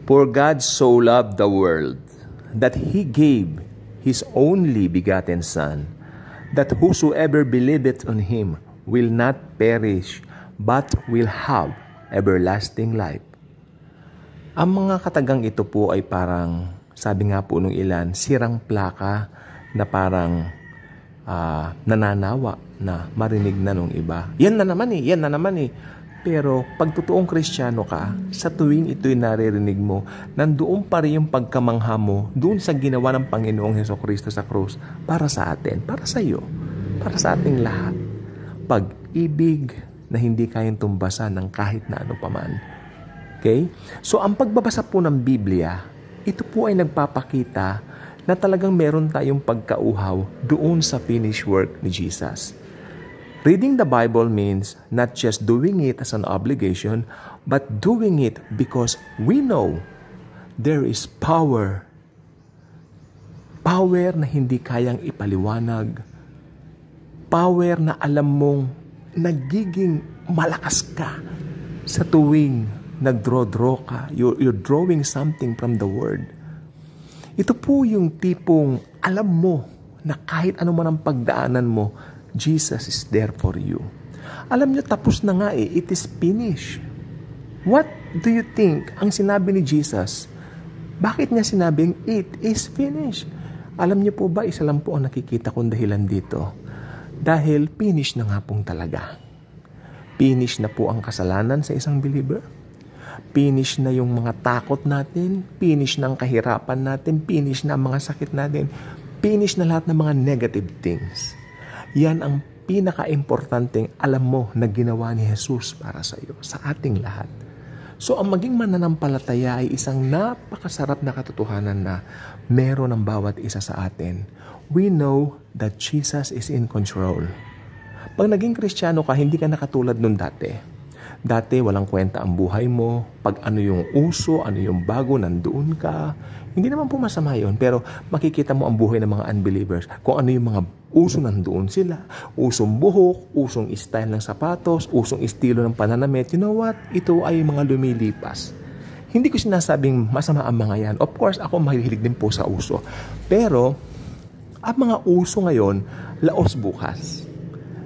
For God so loved the world, that He gave His only begotten Son, that whosoever believeth on Him will not perish, but will have everlasting life. Ang mga katagang ito po ay parang, sabi nga po nung ilan, sirang plaka na parang nananawa na marinig na nung iba. Yan na naman eh. Pero pag totoong Kristiyano ka, sa tuwing ito'y naririnig mo, nandoon pa rin yung pagkamangha mo doon sa ginawa ng Panginoong Hesukristo sa krus para sa atin, para sa iyo, para sa ating lahat. Pag-ibig na hindi kayang tumbasan ng kahit na ano paman. Okay? So, ang pagbabasa po ng Biblia, ito po ay nagpapakita na talagang meron tayong pagkauhaw doon sa finished work ni Jesus. Reading the Bible means not just doing it as an obligation, but doing it because we know there is power. Power na hindi kayang ipaliwanag. Power na alam mong nagiging malakas ka sa tuwing nag-draw ka. You're drawing something from the Word. Ito po yung tipong alam mo na kahit ano man ang pagdaanan mo, Jesus is there for you. Alam niyo, tapos na nga eh. It is finished. What do you think ang sinabi ni Jesus? Bakit niya sinabing, it is finished? Alam niyo po ba, isa lang po ang nakikita kong dahilan dito. Dahil finish na nga pong talaga. Finish na po ang kasalanan sa isang believer. Finish na yung mga takot natin. Finish na ang kahirapan natin. Finish na ang mga sakit natin. Finish na lahat ng mga negative things. Yan ang pinaka-importanteng alam mo na ginawa ni Jesus para sa iyo, sa ating lahat. So, ang maging mananampalataya ay isang napakasarap na katotohanan na meron ng bawat isa sa atin. We know that Jesus is in control. Pag naging Kristiyano ka, hindi ka nakatulad nung dati. Dati, walang kwenta ang buhay mo. Pag ano yung uso, ano yung bago, nandoon ka. Hindi naman po masama yun, pero makikita mo ang buhay ng mga unbelievers. Kung ano yung mga uso, nandoon sila. Usong buhok, usong style ng sapatos, usong estilo ng pananamit. You know what? Ito ay mga lumilipas. Hindi ko sinasabing masama ang mga yan. Of course, ako mahilig din po sa uso. Pero, ang mga uso ngayon, laos bukas.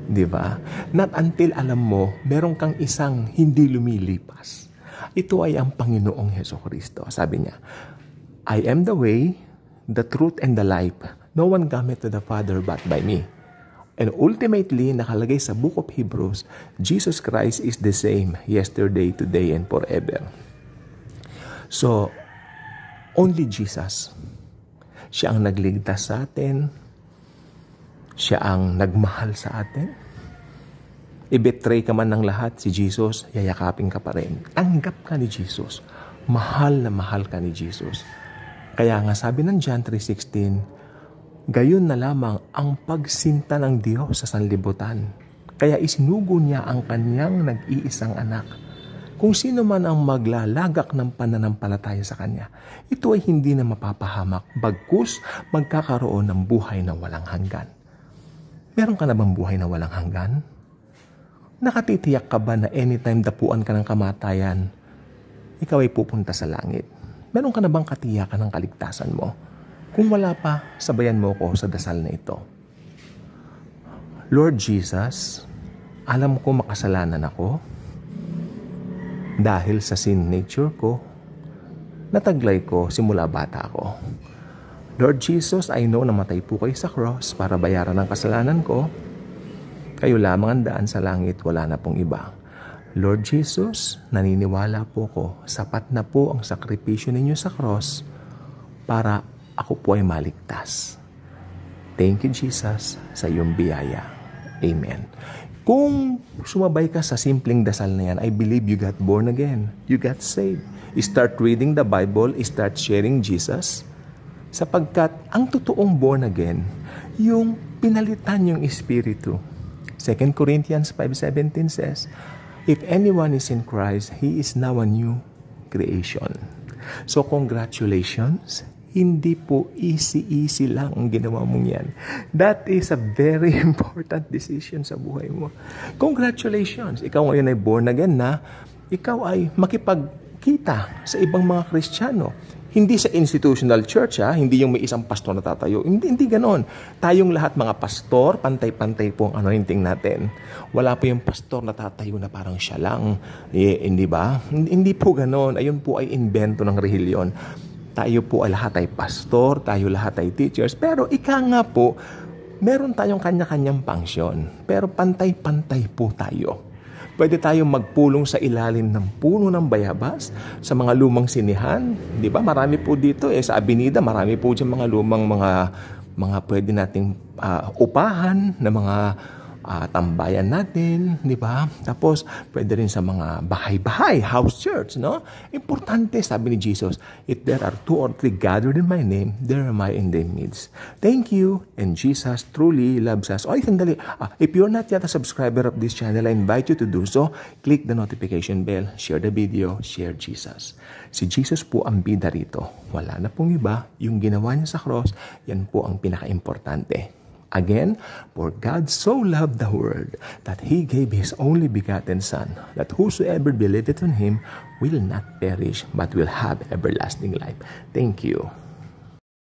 Di ba? Not until alam mo, meron kang isang hindi lumilipas. Ito ay ang Panginoong Hesukristo. Sabi niya, I am the way, the truth, and the life. No one cometh to the Father but by me. And ultimately, nakalagay sa Book of Hebrews, Jesus Christ is the same yesterday, today, and forever. So, only Jesus. Siya ang nagligtas sa atin. Siya ang nagmahal sa atin. I-betray ka man ng lahat, si Jesus, yayakapin ka pa rin. Tanggap ka ni Jesus. Mahal na mahal ka ni Jesus. Kaya nga sabi ng John 3:16, gayon na lamang ang pagsinta ng Diyos sa sanlibutan. Kaya isinugo niya ang kanyang nag-iisang anak. Kung sino man ang maglalagak ng pananampalataya sa kanya, ito ay hindi na mapapahamak, bagkus magkakaroon ng buhay na walang hanggan. Meron ka na bang buhay na walang hanggan? Nakatitiyak ka ba na anytime dapuan ka ng kamatayan, ikaw ay pupunta sa langit? Meron ka na bang katiyakan ng kaligtasan mo? Kung wala pa, sabayan mo ko sa dasal na ito. Lord Jesus, alam ko makasalanan ako dahil sa sin nature ko, nataglay ko simula bata ako. Lord Jesus, I know namatay po kayo sa cross para bayaran ang kasalanan ko. Kayo lamang ang daan sa langit, wala na pong iba. Lord Jesus, naniniwala po ko, sapat na po ang sakripisyo ninyo sa cross para ako po ay maligtas. Thank you, Jesus, sa iyong biyaya. Amen. Kung sumabay ka sa simpleng dasal na yan, I believe you got born again. You got saved. You start reading the Bible, you start sharing Jesus, sapagkat ang totoong born again, yung pinalitan yung Espiritu. 2 Corinthians 5:17 says, if anyone is in Christ, he is now a new creation. So congratulations, hindi po easy lang ang ginawa mong yan. That is a very important decision sa buhay mo. Congratulations, ikaw ngayon ay born again na, ikaw ay kita sa ibang mga Kristiyano. Hindi sa institutional church, hindi yung may isang pastor na tatayo. Hindi ganon. Tayong lahat mga pastor, pantay-pantay po ang anointing natin. Wala po yung pastor na tatayo na parang siya lang. Hindi ba? Hindi po ganon. Ayun po ay invento ng relihiyon. Tayo po ay lahat ay pastor, tayo lahat ay teachers. Pero ika nga po, meron tayong kanya-kanyang pangsyon. Pero pantay-pantay po tayo. Pwede tayong magpulong sa ilalim ng puno ng bayabas, sa mga lumang sinihan. Di ba? Marami po dito sa Avenida, marami po dyan mga lumang mga pwede nating upahan na mga tambayan natin, di ba? Tapos, pwede rin sa mga bahay-bahay, house church, no? Importante, sabi ni Jesus, if there are 2 or 3 gathered in my name, there am I in their midst. Thank you, and Jesus truly loves us. Oy, sandali. If you're not yet a subscriber of this channel, I invite you to do so. Click the notification bell, share the video, share Jesus. Si Jesus po ang bida rito. Wala na pong iba. Yung ginawa niya sa cross, yan po ang pinaka-importante. Again, for God so loved the world that He gave His only begotten Son, that whosoever believeth on Him will not perish but will have everlasting life. Thank you.